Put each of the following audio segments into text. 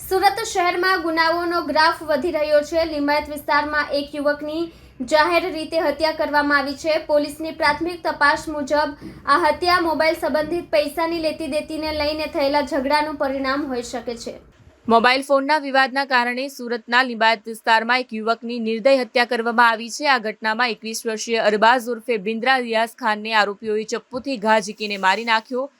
સુરત શહેરમાં ગુનાઓનો ગ્રાફ વધી રહ્યો છે। લિંબાયત વિસ્તારમાં એક યુવકની જાહેર રીતે હત્યા કરવામાં આવી છે। પોલીસની પ્રાથમિક તપાસ મુજબ આ હત્યા મોબાઈલ સંબંધિત પૈસાની લેતી દેતીને લઈને થયેલા ઝઘડાનું પરિણામ હોઈ શકે છે। મોબાઈલ ફોનના વિવાદના કારણે સુરતના લિંબાયત વિસ્તારમાં એક યુવકની નિર્દય હત્યા કરવામાં આવી છે। આ ઘટનામાં 21 વર્ષીય અરબાઝ ઉર્ફે બિન્દ્રા રિયાઝ ખાનને આરોપીઓએ ચપ્પુથી ઘા ઝીકીને મારી નાખ્યો।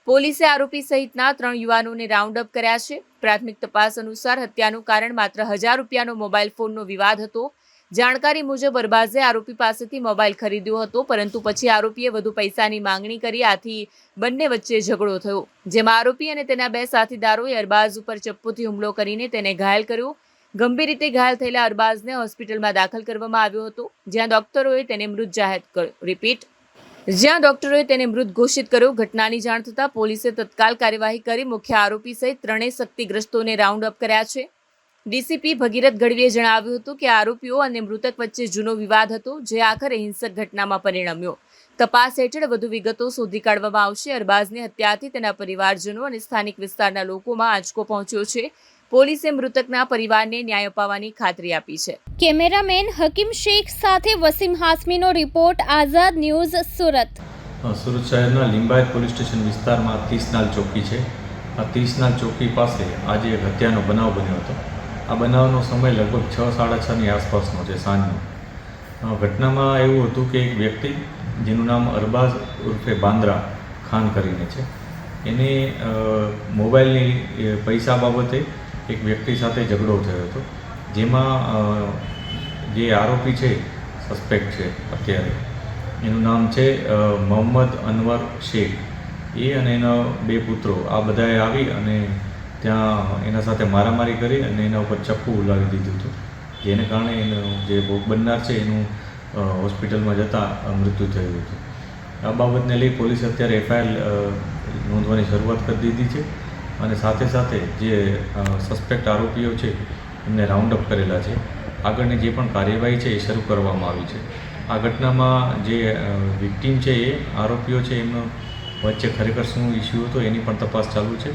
પોલીસે આરોપી સહિતના 3 યુવાનોને રાઉન્ડ અપ કર્યા છે। પ્રાથમિક તપાસ અનુસાર હત્યાનું કારણ માત્ર 1000 રૂપિયાનો મોબાઈલ ફોનનો વિવાદ હતો। જાણકારી મુજબ અરબાઝે આરોપી પાસેથી મોબાઈલ ખરીદ્યો હતો, પરંતુ પછી આરોપીએ વધુ પૈસાની માંગણી કરી। આથી બંને વચ્ચે ઝઘડો થયો, જેમાં આરોપી અને તેના 2 સાથીદારોએ અરબાઝ ઉપર ચપ્પુથી હુમલો કરીને તેને ઘાયલ કર્યો। ગંભીર રીતે ઘાયલ થયેલા અરબાઝને હોસ્પિટલમાં દાખલ કરવામાં આવ્યો હતો, જ્યાં ડોક્ટરોએ તેને મૃત જાહેર ઘોષિત કર્યો। ઘટનાની જાણ થતાં પોલીસે તત્કાલ કાર્યવાહી કરી મુખ્ય આરોપી સહિત 3 શક્તિગ્રસ્તોને રાઉન્ડ અપ કર્યા છે। ડીસીપી ભગીરથ ગઢવીએ જણાવ્યું હતું કે આરોપીઓ અને મૃતક વચ્ચે જૂનો વિવાદ હતો, જે આખરે હિંસક ઘટનામાં પરિણમ્યો। તપાસ હેઠળ વધુ વિગતો શોધી કાઢવામાં આવશે। અરબાઝની હત્યાથી તેના પરિવારજનો અને સ્થાનિક વિસ્તારના લોકોમાં આંચકો પહોંચ્યો છે। પોલીસે મૃતકના પરિવારને ન્યાય અપાવવાની ખાતરી આપી છે। કેમેરામેન હકીમ શેખ સાથે વસીમ હાસમીનો રિપોર્ટ, આઝાદ ન્યૂઝ, સુરત। સુરત શહેરના લિંબાયત પોલીસ સ્ટેશન વિસ્તારમાં 30 નાલ ચોકી છે। આ 30 નાલ ચોકી પાસે આજે એક હત્યાનો બનાવ બન્યો હતો। આ બનાવનો સમય લગભગ 6:30ની આસપાસનો છે, સાંજનો। ઘટનામાં એવું હતું કે એક વ્યક્તિ જેનું નામ અરબાઝ ઉર્ફે બાંદ્રા ખાન કરીને છે, એને મોબાઈલની પૈસા બાબતે એક વ્યક્તિ સાથે ઝઘડો થયો હતો, જેમાં જે આરોપી છે, સસ્પેક્ટ છે અત્યારે, એનું નામ છે મોહમ્મદ અનવર શેખ। એ અને એના 2 પુત્રો આ બધાએ આવી અને ત્યાં એના સાથે મારામારી કરી અને એના ઉપર ચપ્પુ ઉલાવી દીધું હતું, જેને કારણે એનો જે ભોગ બનનાર છે એનું હોસ્પિટલમાં જતાં મૃત્યુ થયું હતું। આ બાબતને લઈ પોલીસે અત્યારે FIR નોંધવાની શરૂઆત કરી દીધી છે અને સાથે સાથે જે સસ્પેક્ટ આરોપીઓ છે એમને રાઉન્ડ અપ કરેલા છે। આગળની જે પણ કાર્યવાહી છે એ શરૂ કરવામાં આવી છે। આ ઘટનામાં જે વિક્ટીમ છે એ આરોપીઓ છે, એમનો વચ્ચે ખરેખર શું ઇસ્યુ હતો એની પણ તપાસ ચાલુ છે।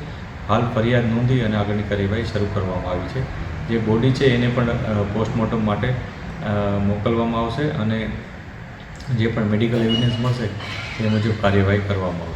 હાલ ફરિયાદ નોંધી અને આગળની કાર્યવાહી શરૂ કરવામાં આવી છે। જે બોડી છે એને પણ પોસ્ટમોર્ટમ માટે મોકલવામાં આવશે અને જે પણ મેડિકલ એવિડન્સ મળશે એ મુજબ કાર્યવાહી કરવામાં આવશે।